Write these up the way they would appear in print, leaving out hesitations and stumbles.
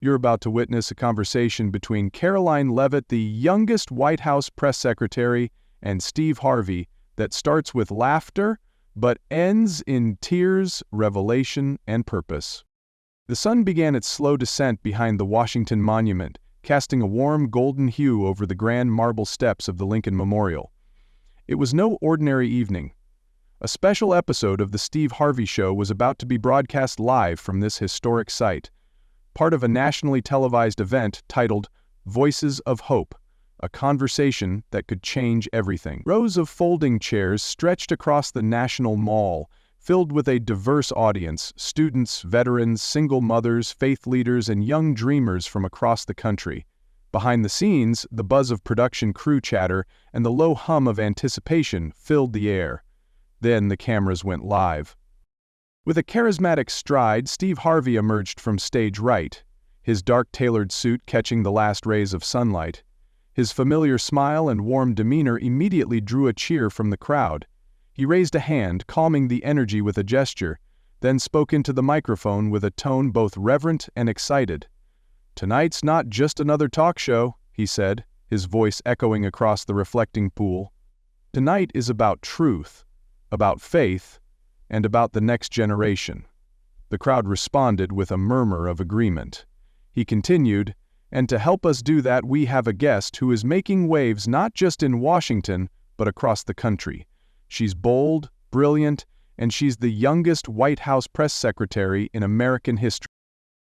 You're about to witness a conversation between Karoline Leavitt, the youngest White House press secretary, and Steve Harvey that starts with laughter but ends in tears, revelation, and purpose. The sun began its slow descent behind the Washington Monument, casting a warm golden hue over the grand marble steps of the Lincoln Memorial. It was no ordinary evening. A special episode of The Steve Harvey Show was about to be broadcast live from this historic site, part of a nationally televised event titled Voices of Hope, a conversation that could change everything. Rows of folding chairs stretched across the National Mall, filled with a diverse audience: students, veterans, single mothers, faith leaders, and young dreamers from across the country. Behind the scenes, the buzz of production crew chatter and the low hum of anticipation filled the air. Then the cameras went live. With a charismatic stride, Steve Harvey emerged from stage right, his dark tailored suit catching the last rays of sunlight. His familiar smile and warm demeanor immediately drew a cheer from the crowd. He raised a hand, calming the energy with a gesture, then spoke into the microphone with a tone both reverent and excited. "Tonight's not just another talk show," he said, his voice echoing across the reflecting pool. "Tonight is about truth, about faith, and about the next generation." The crowd responded with a murmur of agreement. He continued, "And to help us do that, we have a guest who is making waves not just in Washington, but across the country. She's bold, brilliant, and she's the youngest White House press secretary in American history."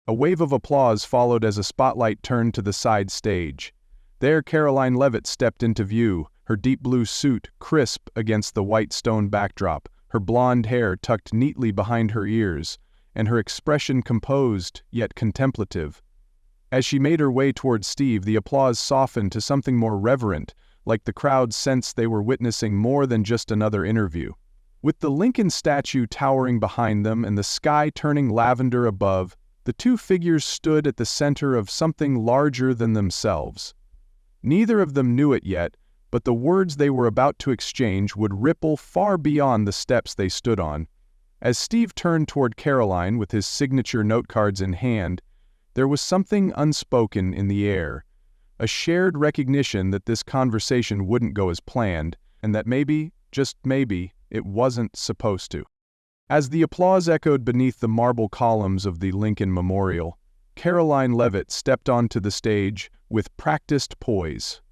A wave of applause followed as a spotlight turned to the side stage. There Karoline Leavitt stepped into view, her deep blue suit crisp against the white stone backdrop, her blonde hair tucked neatly behind her ears, and her expression composed yet contemplative. As she made her way towards Steve, the applause softened to something more reverent, like the crowd sensed they were witnessing more than just another interview. With the Lincoln statue towering behind them and the sky turning lavender above, the two figures stood at the center of something larger than themselves. Neither of them knew it yet, but the words they were about to exchange would ripple far beyond the steps they stood on. As Steve turned toward Karoline with his signature note cards in hand, there was something unspoken in the air, a shared recognition that this conversation wouldn't go as planned, and that maybe, just maybe, it wasn't supposed to. As the applause echoed beneath the marble columns of the Lincoln Memorial, Karoline Leavitt stepped onto the stage with practiced poise.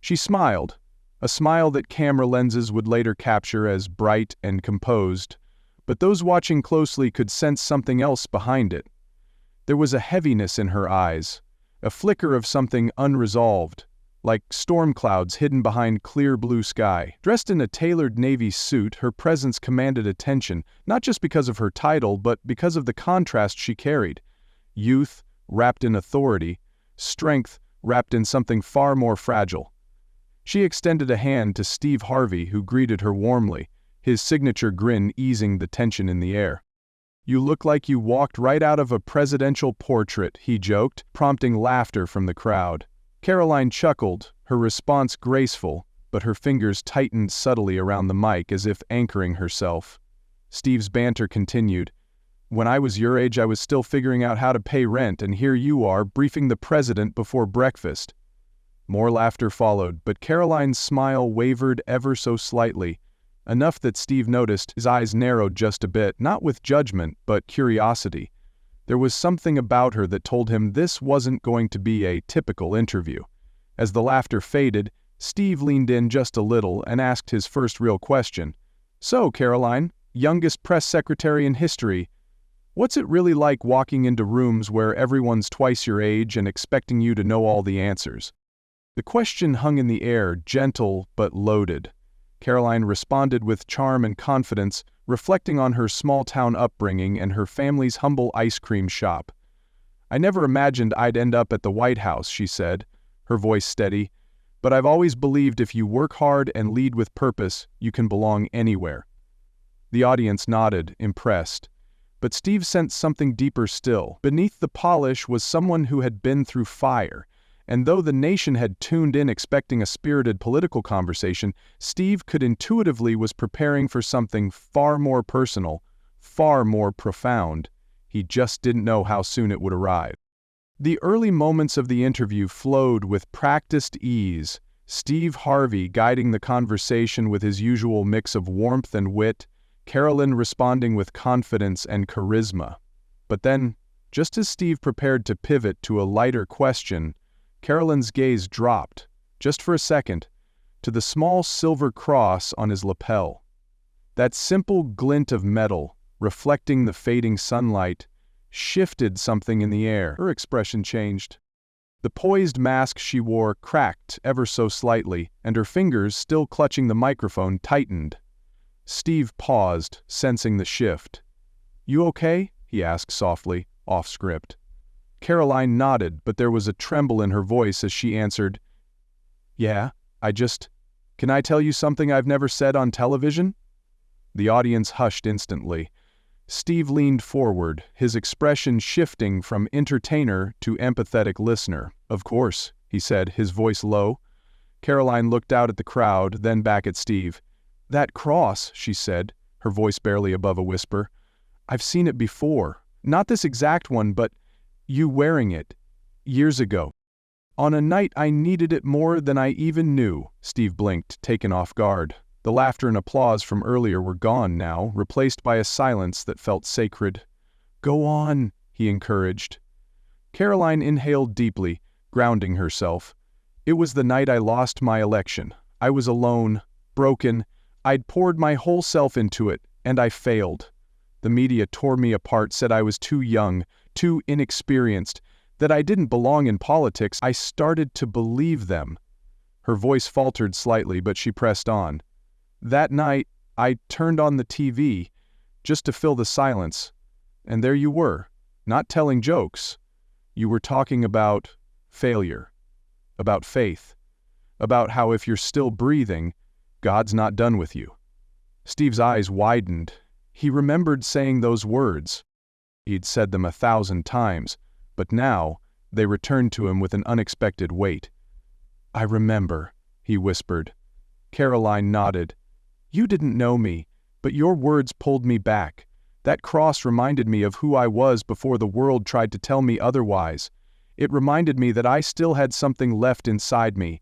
She smiled, a smile that camera lenses would later capture as bright and composed, but those watching closely could sense something else behind it. There was a heaviness in her eyes, a flicker of something unresolved, like storm clouds hidden behind clear blue sky. Dressed in a tailored navy suit, her presence commanded attention, not just because of her title, but because of the contrast she carried. Youth, wrapped in authority, strength, wrapped in something far more fragile. She extended a hand to Steve Harvey, who greeted her warmly, his signature grin easing the tension in the air. "You look like you walked right out of a presidential portrait," he joked, prompting laughter from the crowd. Karoline chuckled, her response graceful, but her fingers tightened subtly around the mic as if anchoring herself. Steve's banter continued. "When I was your age, I was still figuring out how to pay rent, and here you are, briefing the president before breakfast." More laughter followed, but Karoline's smile wavered ever so slightly, enough that Steve noticed his eyes narrowed just a bit, not with judgment, but curiosity. There was something about her that told him this wasn't going to be a typical interview. As the laughter faded, Steve leaned in just a little and asked his first real question. "So, Karoline, youngest press secretary in history, what's it really like walking into rooms where everyone's twice your age and expecting you to know all the answers?" The question hung in the air, gentle but loaded. Karoline responded with charm and confidence, reflecting on her small-town upbringing and her family's humble ice cream shop. "I never imagined I'd end up at the White House," she said, her voice steady, "but I've always believed if you work hard and lead with purpose, you can belong anywhere." The audience nodded, impressed. But Steve sensed something deeper still. Beneath the polish was someone who had been through fire, and though the nation had tuned in expecting a spirited political conversation, Steve could intuitively was preparing for something far more personal, far more profound. He just didn't know how soon it would arrive. The early moments of the interview flowed with practiced ease, Steve Harvey guiding the conversation with his usual mix of warmth and wit, Karoline responding with confidence and charisma. But then, just as Steve prepared to pivot to a lighter question, Karoline's gaze dropped, just for a second, to the small silver cross on his lapel. That simple glint of metal, reflecting the fading sunlight, shifted something in the air. Her expression changed. The poised mask she wore cracked ever so slightly, and her fingers, still clutching the microphone, tightened. Steve paused, sensing the shift. "You okay?" he asked softly, off script. Karoline nodded, but there was a tremble in her voice as she answered, "Yeah, can I tell you something I've never said on television?" The audience hushed instantly. Steve leaned forward, his expression shifting from entertainer to empathetic listener. "Of course," he said, his voice low. Karoline looked out at the crowd, then back at Steve. "That cross," she said, her voice barely above a whisper. "I've seen it before. Not this exact one, but you wearing it. Years ago. On a night I needed it more than I even knew." Steve blinked, taken off guard. The laughter and applause from earlier were gone now, replaced by a silence that felt sacred. "Go on," he encouraged. Karoline inhaled deeply, grounding herself. "It was the night I lost my election. I was alone, broken. I'd poured my whole self into it, and I failed. The media tore me apart, said I was too young, too inexperienced, that I didn't belong in politics. I started to believe them." Her voice faltered slightly, but she pressed on. "That night, I turned on the TV, just to fill the silence. And there you were, not telling jokes. You were talking about failure, about faith, about how if you're still breathing, God's not done with you." Steve's eyes widened. He remembered saying those words. He'd said them 1,000 times, but now they returned to him with an unexpected weight. "I remember," he whispered. Karoline nodded. "You didn't know me, but your words pulled me back. That cross reminded me of who I was before the world tried to tell me otherwise. It reminded me that I still had something left inside me."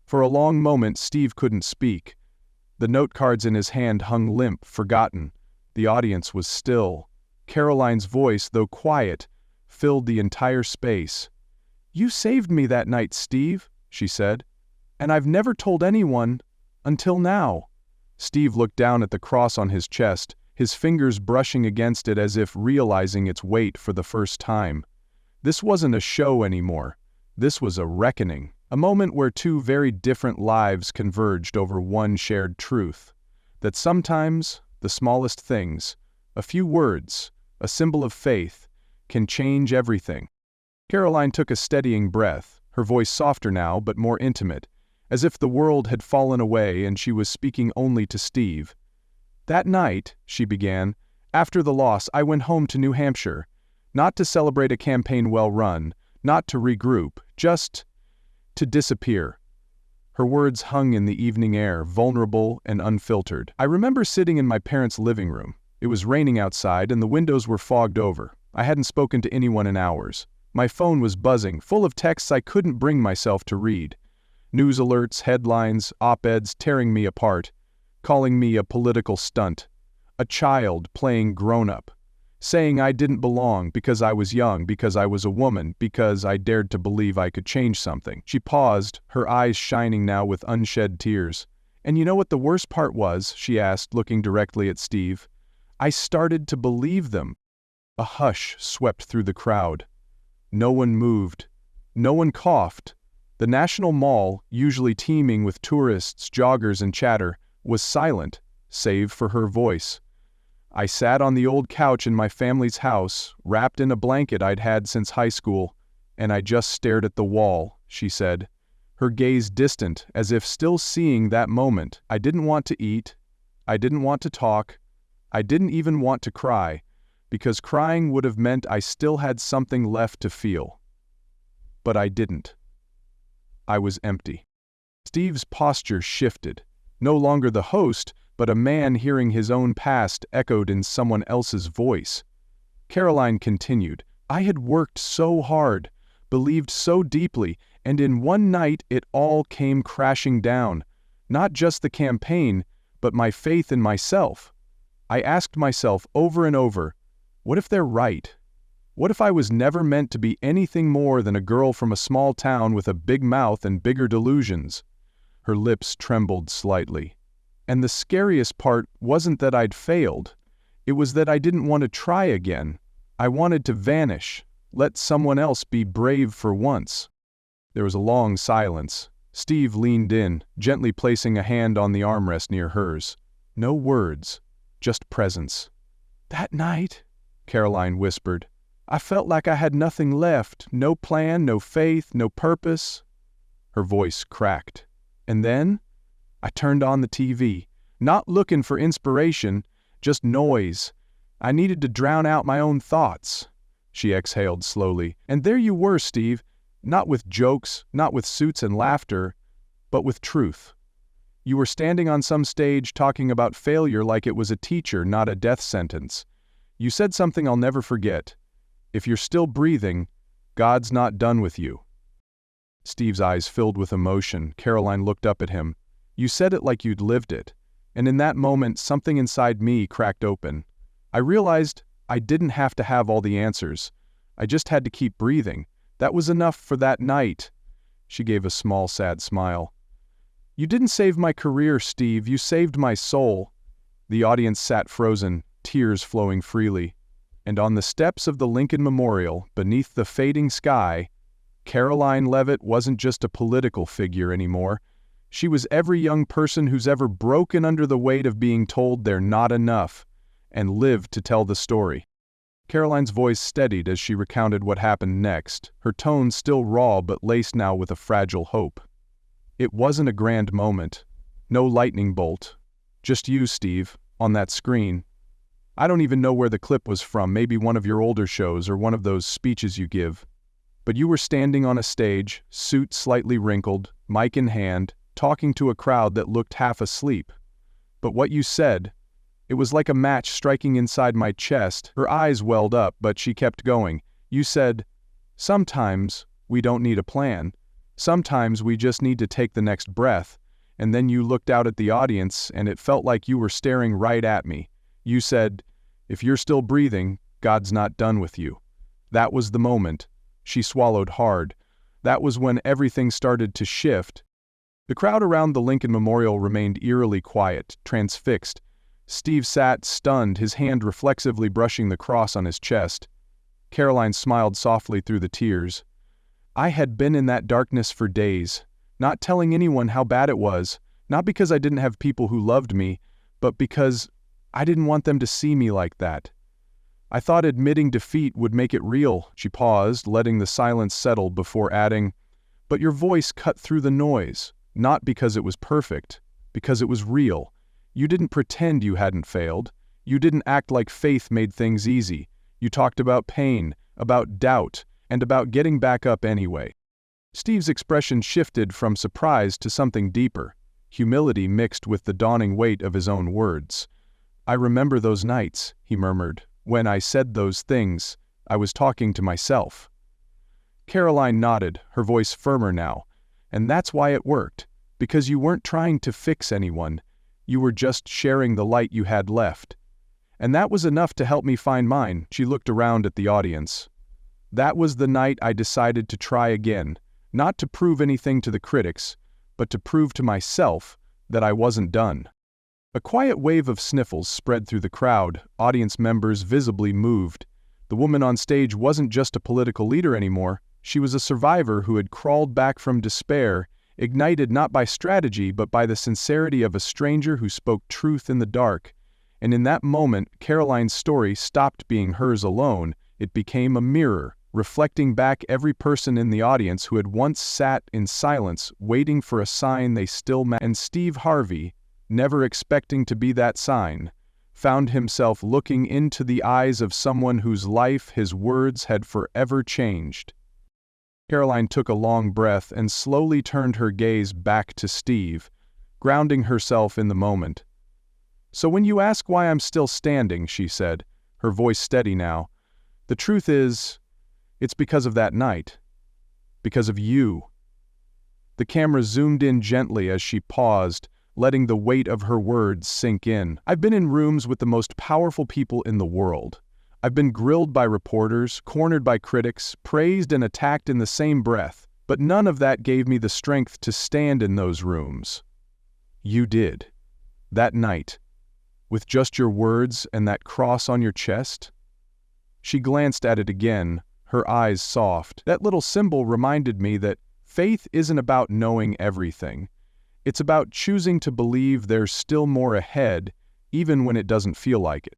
For a long moment Steve couldn't speak. The note cards in his hand hung limp, forgotten. The audience was still. Karoline's voice, though quiet, filled the entire space. "You saved me that night, Steve," she said. "And I've never told anyone, until now." Steve looked down at the cross on his chest, his fingers brushing against it as if realizing its weight for the first time. This wasn't a show anymore. This was a reckoning, a moment where two very different lives converged over one shared truth. That sometimes, the smallest things, a few words, a symbol of faith, can change everything. Karoline took a steadying breath, her voice softer now but more intimate, as if the world had fallen away and she was speaking only to Steve. "That night," she began, "after the loss, I went home to New Hampshire. Not to celebrate a campaign well run, not to regroup, just to disappear." Her words hung in the evening air, vulnerable and unfiltered. "I remember sitting in my parents' living room. It was raining outside and the windows were fogged over. I hadn't spoken to anyone in hours. My phone was buzzing, full of texts I couldn't bring myself to read. News alerts, headlines, op-eds tearing me apart, calling me a political stunt, a child playing grown-up, saying I didn't belong because I was young, because I was a woman, because I dared to believe I could change something." She paused, her eyes shining now with unshed tears. "And you know what the worst part was?" she asked, looking directly at Steve. "I started to believe them." A hush swept through the crowd. No one moved. No one coughed. The National Mall, usually teeming with tourists, joggers, and chatter, was silent, save for her voice. "I sat on the old couch in my family's house, wrapped in a blanket I'd had since high school, and I just stared at the wall," she said, her gaze distant, as if still seeing that moment. "I didn't want to eat. I didn't want to talk. I didn't even want to cry, because crying would have meant I still had something left to feel. But I didn't. I was empty." Steve's posture shifted. No longer the host, but a man hearing his own past echoed in someone else's voice. Karoline continued, "I had worked so hard, believed so deeply, and in one night it all came crashing down. Not just the campaign, but my faith in myself. I asked myself over and over, what if they're right? What if I was never meant to be anything more than a girl from a small town with a big mouth and bigger delusions? Her lips trembled slightly. And the scariest part wasn't that I'd failed. It was that I didn't want to try again. I wanted to vanish, let someone else be brave for once. There was a long silence. Steve leaned in, gently placing a hand on the armrest near hers. No words, just presence. "That night," Karoline whispered, "I felt like I had nothing left, no plan, no faith, no purpose." Her voice cracked. "And then I turned on the TV, not looking for inspiration, just noise. I needed to drown out my own thoughts." She exhaled slowly. "And there you were, Steve, not with jokes, not with suits and laughter, but with truth. You were standing on some stage talking about failure like it was a teacher, not a death sentence. You said something I'll never forget. If you're still breathing, God's not done with you." Steve's eyes filled with emotion. Karoline looked up at him. "You said it like you'd lived it." And in that moment, something inside me cracked open. I realized I didn't have to have all the answers. I just had to keep breathing. That was enough for that night. She gave a small, sad smile. "You didn't save my career, Steve. You saved my soul." The audience sat frozen, tears flowing freely. And on the steps of the Lincoln Memorial, beneath the fading sky, Karoline Leavitt wasn't just a political figure anymore. She was every young person who's ever broken under the weight of being told they're not enough, and lived to tell the story. Karoline's voice steadied as she recounted what happened next, her tone still raw but laced now with a fragile hope. "It wasn't a grand moment. No lightning bolt. Just you, Steve, on that screen. I don't even know where the clip was from, maybe one of your older shows or one of those speeches you give. But you were standing on a stage, suit slightly wrinkled, mic in hand, talking to a crowd that looked half asleep. But what you said, it was like a match striking inside my chest." Her eyes welled up, but she kept going. "You said, 'Sometimes we don't need a plan. Sometimes we just need to take the next breath.' And then you looked out at the audience, and it felt like you were staring right at me. You said, 'If you're still breathing, God's not done with you.'" That was the moment. She swallowed hard. That was when everything started to shift. The crowd around the Lincoln Memorial remained eerily quiet, transfixed. Steve sat, stunned, his hand reflexively brushing the cross on his chest. Karoline smiled softly through the tears. "I had been in that darkness for days, not telling anyone how bad it was, not because I didn't have people who loved me, but because I didn't want them to see me like that. I thought admitting defeat would make it real." She paused, letting the silence settle before adding, "But your voice cut through the noise, not because it was perfect, because it was real. You didn't pretend you hadn't failed. You didn't act like faith made things easy. You talked about pain, about doubt, and about getting back up anyway." Steve's expression shifted from surprise to something deeper, humility mixed with the dawning weight of his own words. "I remember those nights," he murmured. "When I said those things, I was talking to myself." Karoline nodded, her voice firmer now. "And that's why it worked, because you weren't trying to fix anyone. You were just sharing the light you had left. And that was enough to help me find mine." She looked around at the audience. "That was the night I decided to try again, not to prove anything to the critics, but to prove to myself that I wasn't done." A quiet wave of sniffles spread through the crowd, audience members visibly moved. The woman on stage wasn't just a political leader anymore. She was a survivor who had crawled back from despair, ignited not by strategy but by the sincerity of a stranger who spoke truth in the dark. And in that moment, Karoline's story stopped being hers alone. It became a mirror, reflecting back every person in the audience who had once sat in silence, waiting for a sign they still met. And Steve Harvey, never expecting to be that sign, found himself looking into the eyes of someone whose life his words had forever changed. Karoline took a long breath and slowly turned her gaze back to Steve, grounding herself in the moment. "So when you ask why I'm still standing," she said, her voice steady now, "the truth is, it's because of that night. Because of you." The camera zoomed in gently as she paused, letting the weight of her words sink in. "I've been in rooms with the most powerful people in the world. I've been grilled by reporters, cornered by critics, praised and attacked in the same breath, but none of that gave me the strength to stand in those rooms. You did. That night. With just your words and that cross on your chest." She glanced at it again, her eyes soft. "That little symbol reminded me that faith isn't about knowing everything. It's about choosing to believe there's still more ahead, even when it doesn't feel like it."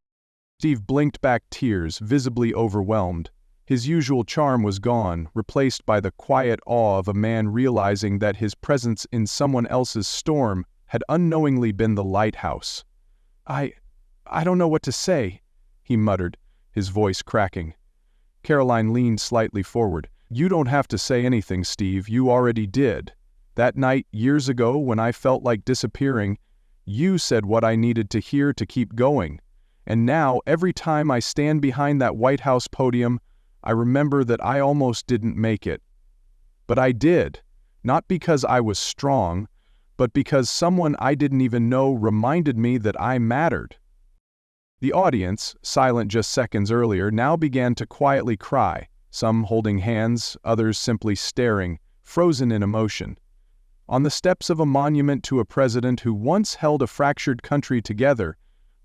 Steve blinked back tears, visibly overwhelmed. His usual charm was gone, replaced by the quiet awe of a man realizing that his presence in someone else's storm had unknowingly been the lighthouse. I don't know what to say," he muttered, his voice cracking. Karoline leaned slightly forward. "You don't have to say anything, Steve. You already did. That night, years ago, when I felt like disappearing, you said what I needed to hear to keep going. And now, every time I stand behind that White House podium, I remember that I almost didn't make it. But I did, not because I was strong, but because someone I didn't even know reminded me that I mattered." The audience, silent just seconds earlier, now began to quietly cry, some holding hands, others simply staring, frozen in emotion. On the steps of a monument to a president who once held a fractured country together,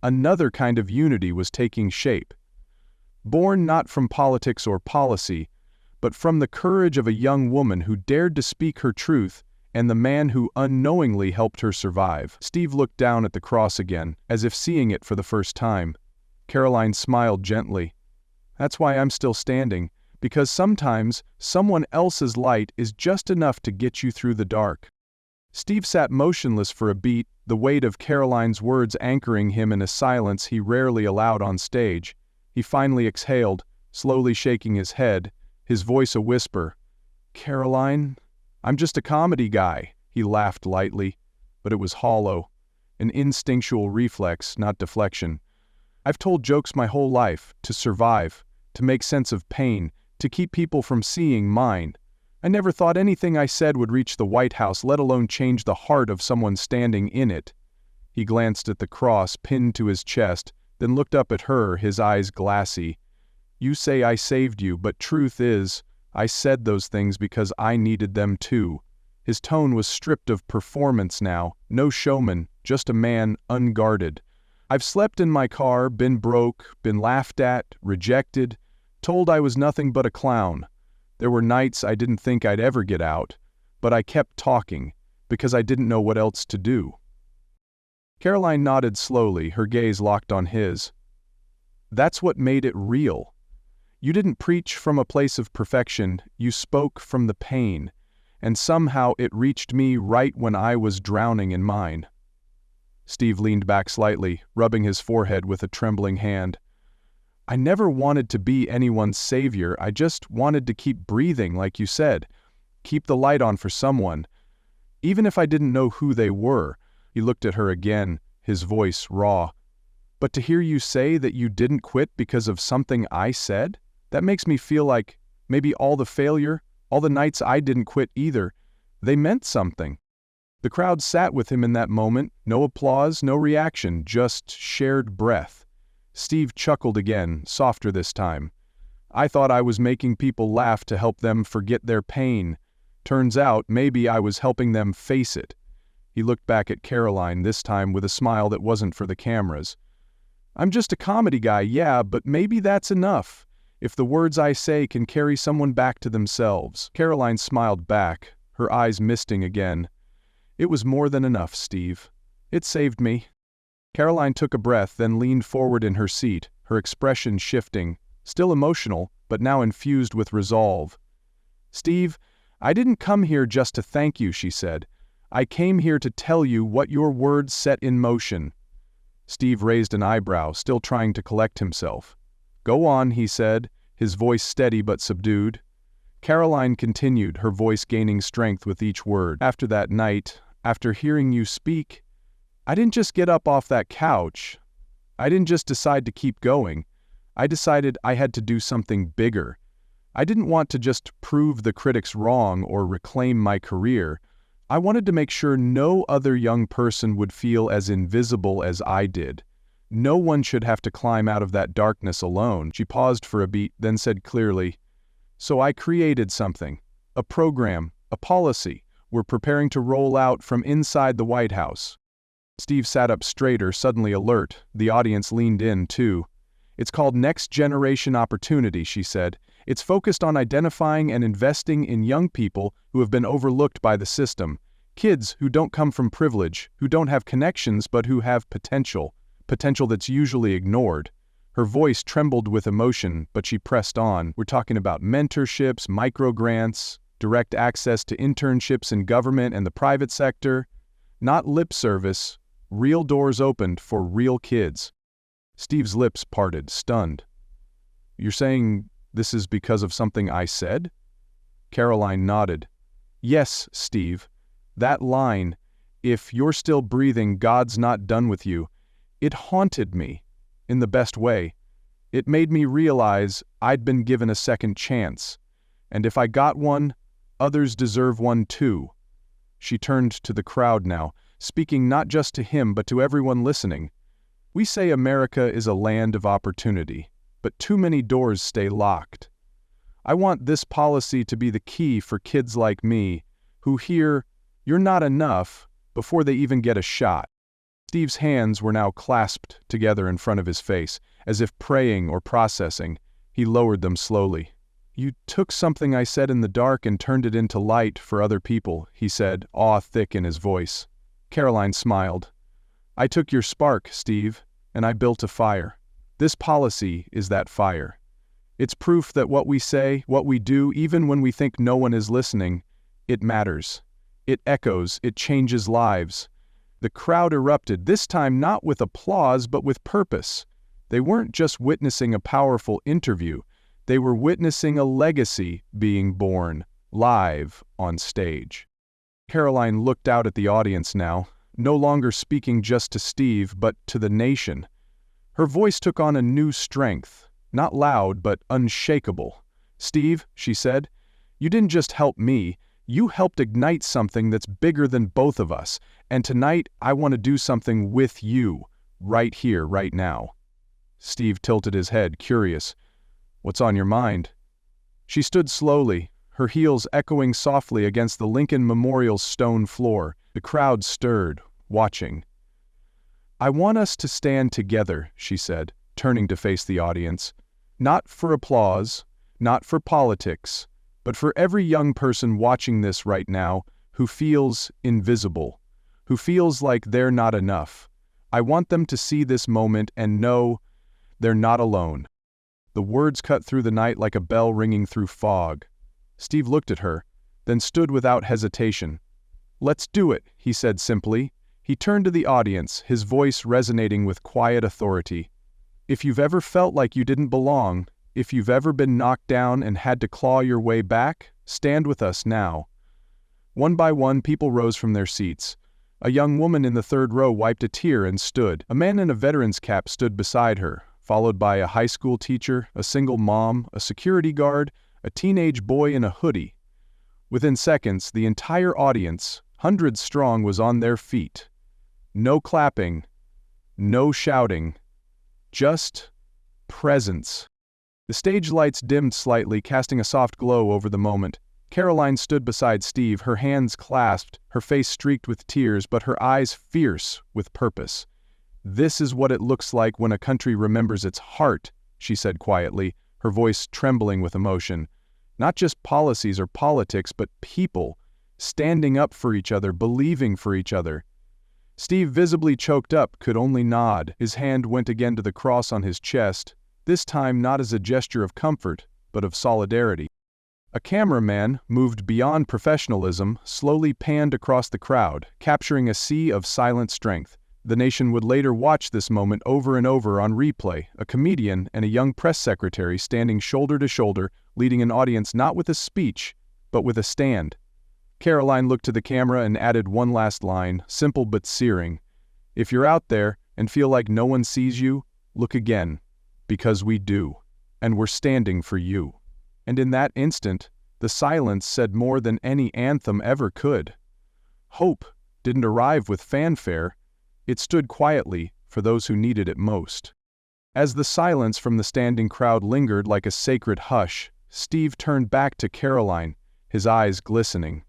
another kind of unity was taking shape. Born not from politics or policy, but from the courage of a young woman who dared to speak her truth and the man who unknowingly helped her survive. Steve looked down at the cross again, as if seeing it for the first time. Karoline smiled gently. "That's why I'm still standing, because sometimes someone else's light is just enough to get you through the dark." Steve sat motionless for a beat, the weight of Karoline's words anchoring him in a silence he rarely allowed on stage. He finally exhaled, slowly shaking his head, his voice a whisper. "Karoline, I'm just a comedy guy." He laughed lightly, but it was hollow, an instinctual reflex, not deflection. "I've told jokes my whole life, to survive, to make sense of pain, to keep people from seeing mine. I never thought anything I said would reach the White House, let alone change the heart of someone standing in it." He glanced at the cross pinned to his chest, then looked up at her, his eyes glassy. "You say I saved you, but truth is, I said those things because I needed them too." His tone was stripped of performance now, no showman, just a man unguarded. "I've slept in my car, been broke, been laughed at, rejected, told I was nothing but a clown. There were nights I didn't think I'd ever get out, but I kept talking, because I didn't know what else to do." Karoline nodded slowly, her gaze locked on his. "That's what made it real. You didn't preach from a place of perfection, you spoke from the pain, and somehow it reached me right when I was drowning in mine." Steve leaned back slightly, rubbing his forehead with a trembling hand. "I never wanted to be anyone's savior, I just wanted to keep breathing, like you said, keep the light on for someone. Even if I didn't know who they were." He looked at her again, his voice raw. "But to hear you say that you didn't quit because of something I said? That makes me feel like maybe all the failure, all the nights I didn't quit either, they meant something." The crowd sat with him in that moment, no applause, no reaction, just shared breath. Steve chuckled again, softer this time. "I thought I was making people laugh to help them forget their pain. Turns out maybe I was helping them face it." He looked back at Karoline, this time with a smile that wasn't for the cameras. "I'm just a comedy guy, yeah, but maybe that's enough. If the words I say can carry someone back to themselves." Karoline smiled back, her eyes misting again. "It was more than enough, Steve. It saved me." Karoline took a breath, then leaned forward in her seat, her expression shifting, still emotional, but now infused with resolve. "Steve, I didn't come here just to thank you," she said. "I came here to tell you what your words set in motion." Steve raised an eyebrow, still trying to collect himself. "Go on," he said, his voice steady but subdued. Karoline continued, her voice gaining strength with each word. "After that night, after hearing you speak, I didn't just get up off that couch. I didn't just decide to keep going. I decided I had to do something bigger. I didn't want to just prove the critics wrong or reclaim my career. I wanted to make sure no other young person would feel as invisible as I did. No one should have to climb out of that darkness alone. She paused for a beat, then said clearly, "So I created something. A program, a policy, we're preparing to roll out from inside the White House." Steve sat up straighter, suddenly alert. The audience leaned in, too. "It's called Next Generation Opportunity," she said. "It's focused on identifying and investing in young people who have been overlooked by the system. Kids who don't come from privilege, who don't have connections but who have potential that's usually ignored." Her voice trembled with emotion, but she pressed on. "We're talking about mentorships, microgrants, direct access to internships in government and the private sector. Not lip service, real doors opened for real kids." Steve's lips parted, stunned. "You're saying this is because of something I said?" Karoline nodded. "Yes, Steve. That line, 'If you're still breathing, God's not done with you,' it haunted me, in the best way. It made me realize I'd been given a second chance. And if I got one, others deserve one too." She turned to the crowd now, speaking not just to him but to everyone listening. "We say America is a land of opportunity, but too many doors stay locked. I want this policy to be the key for kids like me, who hear, 'You're not enough,' before they even get a shot." Steve's hands were now clasped together in front of his face, as if praying or processing. He lowered them slowly. "You took something I said in the dark and turned it into light for other people," he said, awe thick in his voice. Karoline smiled. "I took your spark, Steve, and I built a fire. This policy is that fire. It's proof that what we say, what we do, even when we think no one is listening, it matters. It echoes, it changes lives." The crowd erupted, this time not with applause but with purpose. They weren't just witnessing a powerful interview, they were witnessing a legacy being born, live on stage. Karoline looked out at the audience now, no longer speaking just to Steve but to the nation. Her voice took on a new strength, not loud but unshakable. "Steve," she said, "you didn't just help me, you helped ignite something that's bigger than both of us, and tonight I want to do something with you, right here, right now." Steve tilted his head, curious. "What's on your mind?" She stood slowly, her heels echoing softly against the Lincoln Memorial's stone floor. The crowd stirred, watching. "I want us to stand together," she said, turning to face the audience. "Not for applause, not for politics, but for every young person watching this right now who feels invisible, who feels like they're not enough. I want them to see this moment and know they're not alone." The words cut through the night like a bell ringing through fog. Steve looked at her, then stood without hesitation. "Let's do it," he said simply. He turned to the audience, his voice resonating with quiet authority. "If you've ever felt like you didn't belong, if you've ever been knocked down and had to claw your way back, stand with us now." One by one, people rose from their seats. A young woman in the third row wiped a tear and stood. A man in a veteran's cap stood beside her, followed by a high school teacher, a single mom, a security guard, a teenage boy in a hoodie. Within seconds, the entire audience, hundreds strong, was on their feet. No clapping, no shouting, just presence. The stage lights dimmed slightly, casting a soft glow over the moment. Karoline stood beside Steve, her hands clasped, her face streaked with tears, but her eyes fierce with purpose. "This is what it looks like when a country remembers its heart," she said quietly, her voice trembling with emotion. "Not just policies or politics, but people, standing up for each other, believing for each other." Steve, visibly choked up, could only nod. His hand went again to the cross on his chest, this time not as a gesture of comfort, but of solidarity. A cameraman, moved beyond professionalism, slowly panned across the crowd, capturing a sea of silent strength. The nation would later watch this moment over and over on replay, a comedian and a young press secretary standing shoulder to shoulder, leading an audience not with a speech, but with a stand. Karoline looked to the camera and added one last line, simple but searing. "If you're out there and feel like no one sees you, look again, because we do, and we're standing for you." And in that instant, the silence said more than any anthem ever could. Hope didn't arrive with fanfare, it stood quietly for those who needed it most. As the silence from the standing crowd lingered like a sacred hush, Steve turned back to Karoline, his eyes glistening.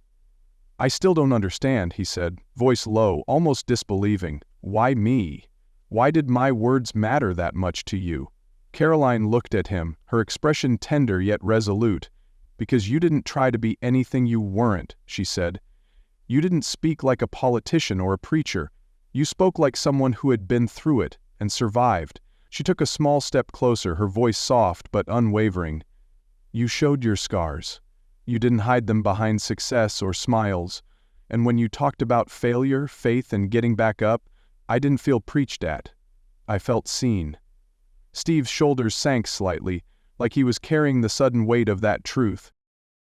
"I still don't understand," he said, voice low, almost disbelieving. "Why me? Why did my words matter that much to you?" Karoline looked at him, her expression tender yet resolute. "Because you didn't try to be anything you weren't," she said. "You didn't speak like a politician or a preacher. You spoke like someone who had been through it and survived." She took a small step closer, her voice soft but unwavering. "You showed your scars. You didn't hide them behind success or smiles. And when you talked about failure, faith, and getting back up, I didn't feel preached at. I felt seen." Steve's shoulders sank slightly, like he was carrying the sudden weight of that truth.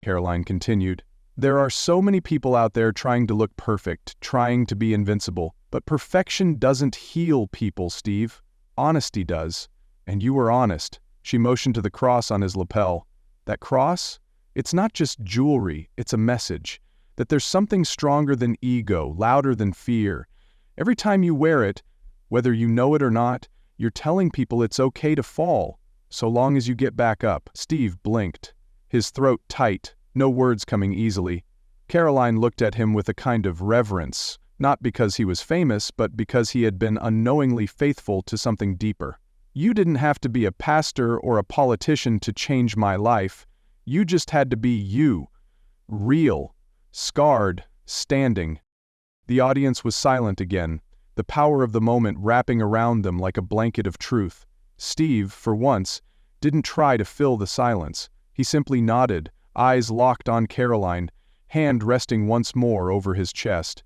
Karoline continued, "There are so many people out there trying to look perfect, trying to be invincible. But perfection doesn't heal people, Steve. Honesty does. And you were honest." She motioned to the cross on his lapel. "That cross? It's not just jewelry, it's a message. That there's something stronger than ego, louder than fear. Every time you wear it, whether you know it or not, you're telling people it's okay to fall, so long as you get back up." Steve blinked, his throat tight, no words coming easily. Karoline looked at him with a kind of reverence, not because he was famous, but because he had been unknowingly faithful to something deeper. "You didn't have to be a pastor or a politician to change my life. You just had to be you. Real. Scarred. Standing." The audience was silent again, the power of the moment wrapping around them like a blanket of truth. Steve, for once, didn't try to fill the silence. He simply nodded, eyes locked on Karoline, hand resting once more over his chest.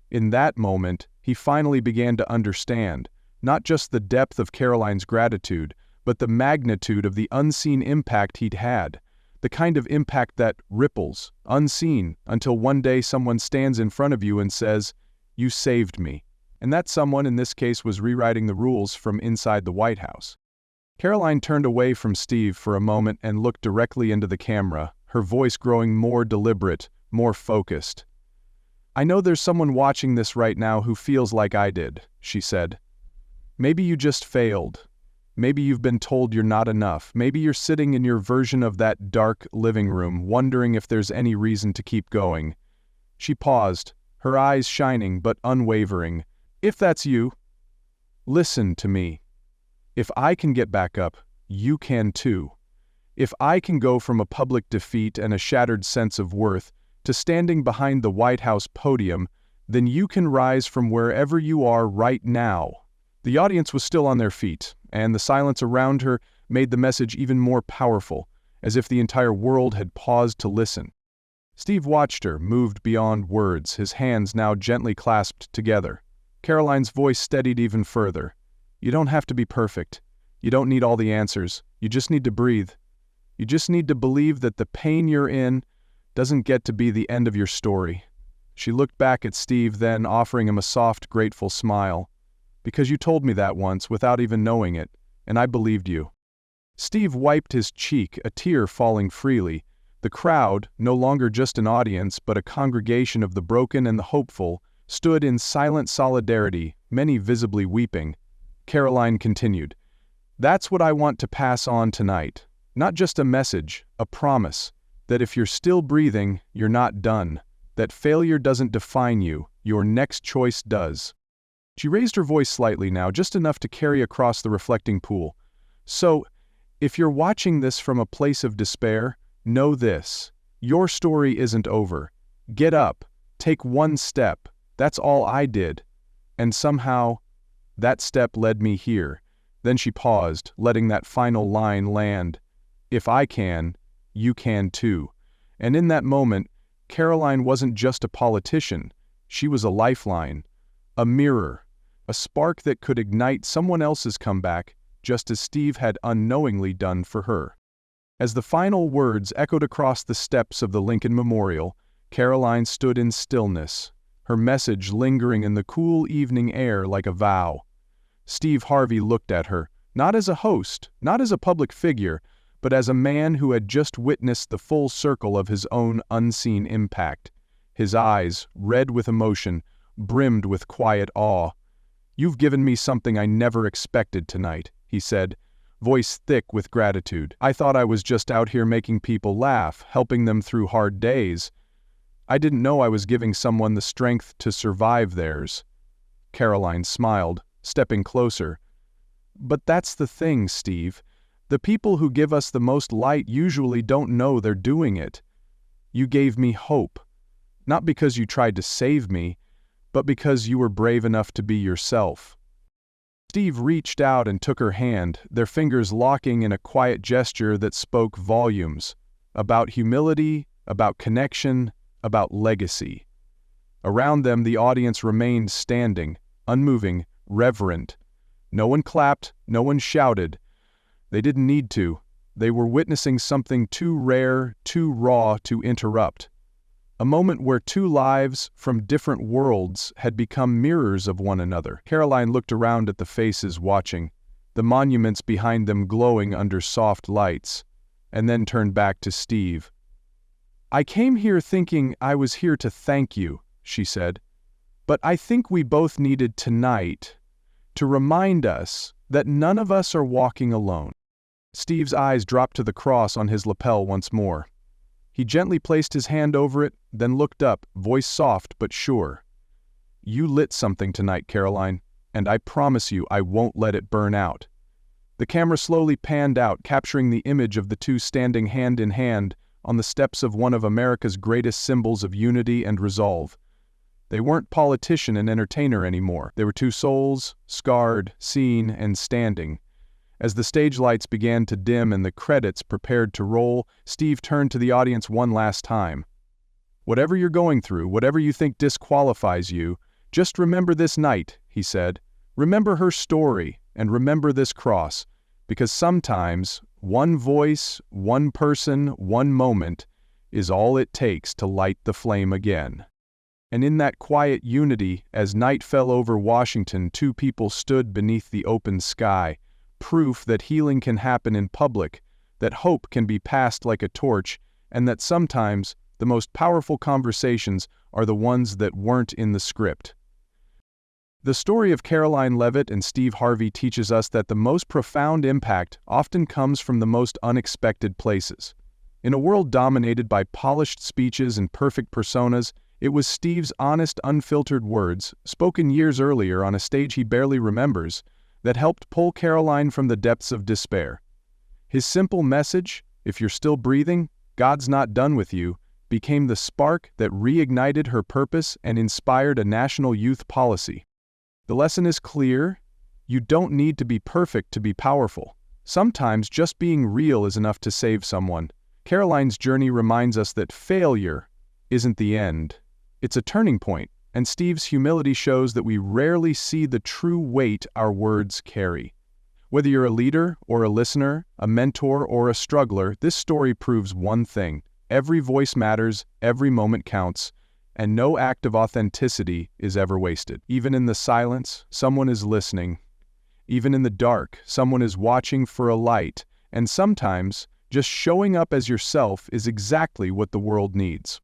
In that moment, he finally began to understand, not just the depth of Karoline's gratitude, but the magnitude of the unseen impact he'd had. The kind of impact that ripples, unseen, until one day someone stands in front of you and says, "You saved me." And that someone in this case was rewriting the rules from inside the White House. Karoline turned away from Steve for a moment and looked directly into the camera, her voice growing more deliberate, more focused. "I know there's someone watching this right now who feels like I did," she said. "Maybe you just failed. Maybe you've been told you're not enough. Maybe you're sitting in your version of that dark living room, wondering if there's any reason to keep going." She paused, her eyes shining but unwavering. "If that's you, listen to me. If I can get back up, you can too. If I can go from a public defeat and a shattered sense of worth to standing behind the White House podium, then you can rise from wherever you are right now." The audience was still on their feet, and the silence around her made the message even more powerful, as if the entire world had paused to listen. Steve watched her, moved beyond words, his hands now gently clasped together. Karoline's voice steadied even further. "You don't have to be perfect. You don't need all the answers. You just need to breathe. You just need to believe that the pain you're in doesn't get to be the end of your story." She looked back at Steve, then offering him a soft, grateful smile. "Because you told me that once without even knowing it, and I believed you." Steve wiped his cheek, a tear falling freely. The crowd, no longer just an audience but a congregation of the broken and the hopeful, stood in silent solidarity, many visibly weeping. Karoline continued, "That's what I want to pass on tonight. Not just a message, a promise. That if you're still breathing, you're not done. That failure doesn't define you, your next choice does." She raised her voice slightly now, just enough to carry across the reflecting pool. "So, if you're watching this from a place of despair, know this. Your story isn't over. Get up, take one step. That's all I did. And somehow, that step led me here." Then she paused, letting that final line land. "If I can, you can too." And in that moment, Karoline wasn't just a politician. She was a lifeline, a mirror, a spark that could ignite someone else's comeback, just as Steve had unknowingly done for her. As the final words echoed across the steps of the Lincoln Memorial, Karoline stood in stillness, her message lingering in the cool evening air like a vow. Steve Harvey looked at her, not as a host, not as a public figure, but as a man who had just witnessed the full circle of his own unseen impact. His eyes, red with emotion, brimmed with quiet awe. "You've given me something I never expected tonight," he said, voice thick with gratitude. "I thought I was just out here making people laugh, helping them through hard days. I didn't know I was giving someone the strength to survive theirs." Karoline smiled, stepping closer. "But that's the thing, Steve. The people who give us the most light usually don't know they're doing it. You gave me hope. Not because you tried to save me, but because you were brave enough to be yourself." Steve reached out and took her hand, their fingers locking in a quiet gesture that spoke volumes. About humility, about connection, about legacy. Around them the audience remained standing, unmoving, reverent. No one clapped, no one shouted. They didn't need to. They were witnessing something too rare, too raw to interrupt. A moment where two lives from different worlds had become mirrors of one another. Karoline looked around at the faces watching, the monuments behind them glowing under soft lights, and then turned back to Steve. "I came here thinking I was here to thank you," she said. "But I think we both needed tonight to remind us that none of us are walking alone." Steve's eyes dropped to the cross on his lapel once more. He gently placed his hand over it, then looked up, voice soft but sure. "You lit something tonight, Karoline, and I promise you I won't let it burn out." The camera slowly panned out, capturing the image of the two standing hand in hand on the steps of one of America's greatest symbols of unity and resolve. They weren't politician and entertainer anymore. They were two souls, scarred, seen, and standing. As the stage lights began to dim and the credits prepared to roll, Steve turned to the audience one last time. "Whatever you're going through, whatever you think disqualifies you, just remember this night," he said. "Remember her story, and remember this cross, because sometimes one voice, one person, one moment is all it takes to light the flame again." And in that quiet unity, as night fell over Washington, two people stood beneath the open sky, proof that healing can happen in public, that hope can be passed like a torch, and that sometimes the most powerful conversations are the ones that weren't in the script. The story of Karoline Leavitt and Steve Harvey teaches us that the most profound impact often comes from the most unexpected places. In a world dominated by polished speeches and perfect personas, it was Steve's honest, unfiltered words, spoken years earlier on a stage he barely remembers, that helped pull Karoline from the depths of despair. His simple message, "If you're still breathing, God's not done with you," became the spark that reignited her purpose and inspired a national youth policy. The lesson is clear: you don't need to be perfect to be powerful. Sometimes just being real is enough to save someone. Karoline's journey reminds us that failure isn't the end. It's a turning point. And Steve's humility shows that we rarely see the true weight our words carry. Whether you're a leader or a listener, a mentor or a struggler, this story proves one thing: every voice matters, every moment counts, and no act of authenticity is ever wasted. Even in the silence, someone is listening. Even in the dark, someone is watching for a light, and sometimes just showing up as yourself is exactly what the world needs.